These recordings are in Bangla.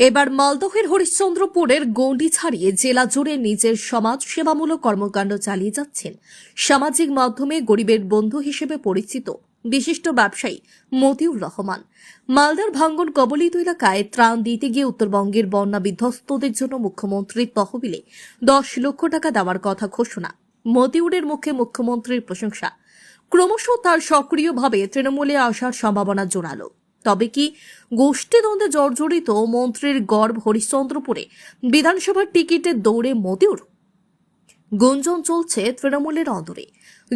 এবার মালদহের হরিশ্চন্দ্রপুরের গণ্ডি ছাড়িয়ে জেলা জুড়ে নিজের সমাজ সেবামূলক কর্মকাণ্ড চালিয়ে যাচ্ছেন সামাজিক মাধ্যমে গরিবের বন্ধু হিসেবে পরিচিত বিশিষ্ট ব্যবসায়ী মতিউর রহমান। মালদার ভাঙ্গন কবলিত এলাকায় ত্রাণ দিতে গিয়ে উত্তরবঙ্গের বন্যা বিধ্বস্তদের জন্য মুখ্যমন্ত্রীর তহবিলে 10 লক্ষ টাকা দেওয়ার কথা ঘোষণা। মতিউরের মুখে মুখ্যমন্ত্রীর প্রশংসা। ক্রমশ তার সক্রিয়ভাবে তৃণমূলে আসার সম্ভাবনা জোরালো। তবে কি গোষ্ঠীদ্বন্দ্বে জর্জরিত মন্ত্রীর গর্ব হরিশ্চন্দ্রপুরে বিধানসভার টিকিটের দৌড়ে মতিউর? গুঞ্জন চলছে তৃণমূলের অদূরে,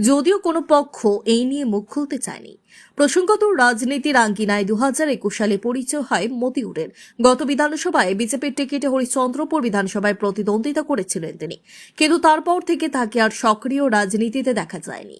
যদিও কোনো পক্ষ এই নিয়ে মুখ খুলতে চায়নি। প্রসঙ্গত, রাজনীতির আঙ্গিনায় 2021 সালে পরিচয় হয় মতিউরের। গত বিধানসভায় বিজেপির টিকিটে হরিশ্চন্দ্রপুর বিধানসভায় প্রতিদ্বন্দ্বিতা করেছিলেন তিনি, কিন্তু তারপর থেকে তাকে আর সক্রিয় রাজনীতিতে দেখা যায়নি।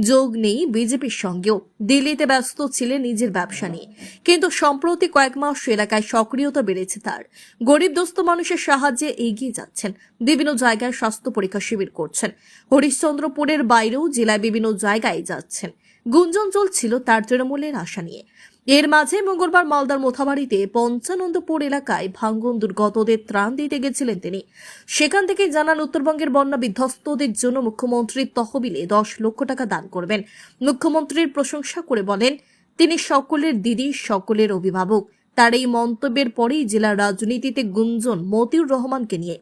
যোগ নেই বিজেপির সঙ্গেও, দিল্লিতে ব্যস্ত ছিলেন নিজের ব্যবসা নিয়ে। কিন্তু সম্প্রতি কয়েক মাস এলাকায় সক্রিয়তা বেড়েছে তার। গরিব দুস্থ মানুষের সাহায্যে এগিয়ে যাচ্ছেন, বিভিন্ন জায়গায় স্বাস্থ্য পরীক্ষা শিবির করছেন। হরিশ্চন্দ্রপুরের বাইরেও জেলায় বিভিন্ন জায়গায় যাচ্ছেন। গুঞ্জন চলছিল তার তৃণমূলের আশা নিয়ে। এর মাঝে মঙ্গলবার মালদার মোথাবাড়িতে পঞ্চানন্দপুর এলাকায় ভাঙ্গন দুর্গতদের ত্রাণ দিতে গেছিলেন তিনি। সেখান থেকে জানান, উত্তরবঙ্গের বন্যা বিধ্বস্তদের জন্য মুখ্যমন্ত্রীর তহবিলে 10 লক্ষ টাকা দান করবেন। মুখ্যমন্ত্রীর প্রশংসা করে বলেন, তিনি সকলের দিদি, সকলের অভিভাবক। তার এই মন্তব্যের পরেই জেলার রাজনীতিতে গুঞ্জন মতিউর রহমানকে নিয়ে।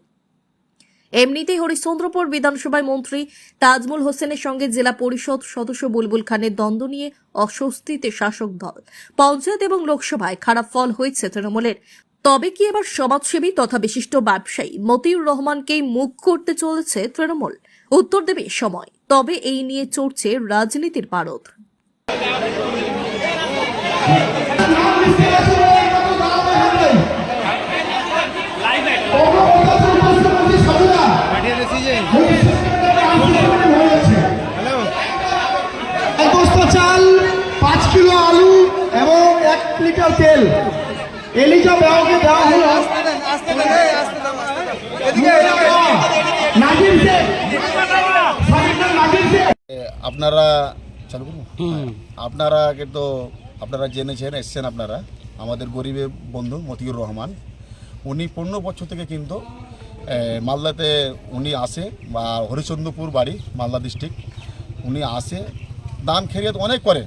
এমনিতেই হরিশ্চন্দ্রপুর বিধানসভায় মন্ত্রী তাজমুল হোসেনের সঙ্গে জেলা পরিষদ সদস্য বুলবুল খানের দ্বন্দ্ব নিয়ে অস্বস্তিতে শাসক দল। পঞ্চায়েত এবং লোকসভায় খারাপ ফল হয়েছে তৃণমূলের। তবে কি এবার সমাজসেবী তথা বিশিষ্ট ব্যবসায়ী মতিউর রহমানকেই মুখ করতে চলেছে তৃণমূল? উত্তর দেবে সময়। তবে এই নিয়ে চড়ছে রাজনীতির পারদ। চাল, 5 কিলো আলু এবং 1 লিটার তেল এলিজা ব্যাওকে দেওয়া হলো। আপনারা চালু করুন। আপনারা কিন্তু আপনারা জেনেছেন, এসছেন আপনারা, আমাদের গরিবের বন্ধু মতিউর রহমান। উনি 15 বছর থেকে কিন্তু মালদাতে উনি আসে, বা হরিশ্চন্দ্রপুর বাড়ি, মালদা ডিস্ট্রিক্ট। উনি আসে, দান খেরিয়াত অনেক করে,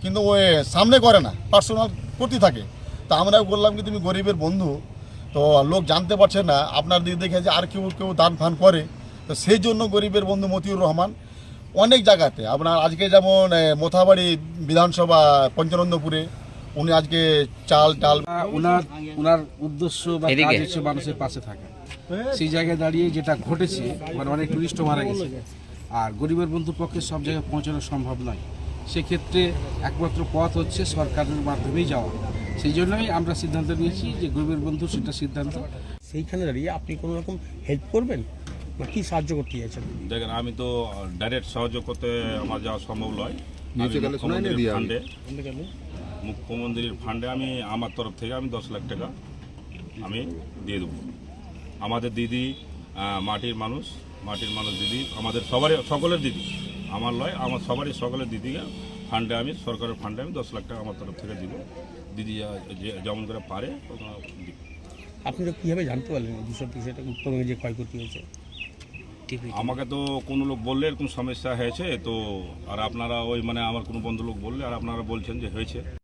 কিন্তু ওই সামনে করে না, পার্সোনাল করতে থাকে। তা আমরা বললাম কি, তুমি গরিবের বন্ধু, তো লোক জানতে পারছে না আপনার দিক দেখে যে আর কেউ দান ফান করে। তো সেই জন্য গরিবের বন্ধু মতিউর রহমান অনেক জায়গাতে, আপনার আজকে যেমন মোথাবাড়ি বিধানসভা পঞ্চানন্দপুরে উনি আজকে চাল ডাল, ওনার উদ্দেশ্য বা কাজ হচ্ছে মানুষের পাশে থাকা। সেই জায়গায় দাঁড়িয়ে যেটা ঘটেছে, মানে অনেক টুরিস্টও মারা গেছে, আর গরিবের বন্ধুর পক্ষে সব জায়গায় পৌঁছানো সম্ভব নয়। সেক্ষেত্রে একমাত্র পথ হচ্ছে সরকারের মাধ্যমেই যাওয়া। সেই জন্যই আমরা সিদ্ধান্ত নিয়েছি যে গরিবের বন্ধু সেটা সিদ্ধান্ত। সেইখানে দাঁড়িয়ে আপনি কোনো রকম হেল্প করবেন বা কি সাহায্য করতে চাইছেন? দেখেন, আমি তো ডাইরেক্ট সাহায্য করতে আমার যাওয়া সম্ভব নয়। মুখ্যমন্ত্রীর ফান্ডে আমি আমার তরফ থেকে আমি 10 লাখ টাকা আমি দিয়ে দেবো। আমাদের দিদি, মাটির মানুষ দিদি, আমাদের সকলের দিদি, আমার লয়, আমার সকলের দিদিকে ফান্ডে আমি, সরকারের ফান্ডে আমি 10 লাখ টাকা আমার তরফ থেকে দিব। দিদি যেমন করে পারে দিব। আপনি তো কীভাবে জানতে পারলেন এই বিষয়টা উত্তরবঙ্গে যে ক্ষয়ক্ষতি হয়েছে? আমাকে তো কোনো লোক বললে এরকম সমস্যা হয়েছে, তো আর আপনারা ওই মানে আমার কোনো বন্ধু লোক বললে, আর আপনারা বলছেন যে হয়েছে।